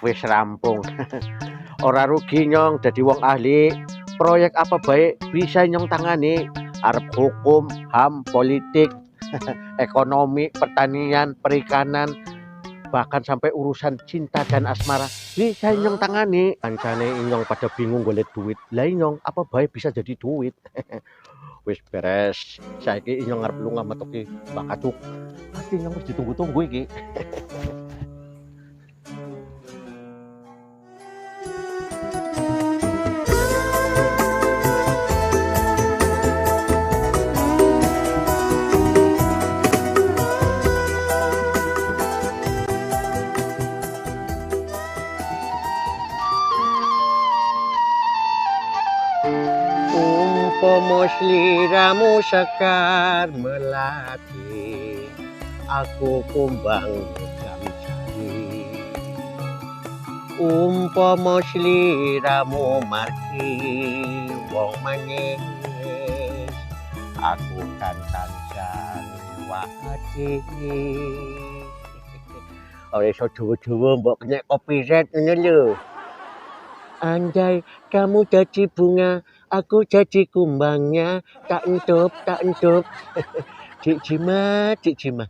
Wis rampung. Ora rugi nyong dadi wong ahli. Proyek apa baik bisa nyong tangani. Arep hukum, HAM, politik, ekonomi, pertanian, perikanan, bahkan sampai urusan cinta dan asmara bisa nyong tangani. Kancane inyong pada bingung golek duit. Lah inyong apa baik bisa jadi duit. Wis beres. Saiki inyong ngarep lunga metuki Bakacuk. Pasti inyong wis ditunggu-tunggu iki. Umpama sliramu sekar melati, aku kumbang gamsari. Umpama sliramu margi wong manis, aku kan tansah liwati. Ora iso dawa-dawa mbok kenyek copyright ngono lho. Andai kamu jadi bunga, aku jadi kumbangnya, tak entup, tak entup. Cik Cima, Cik Cima.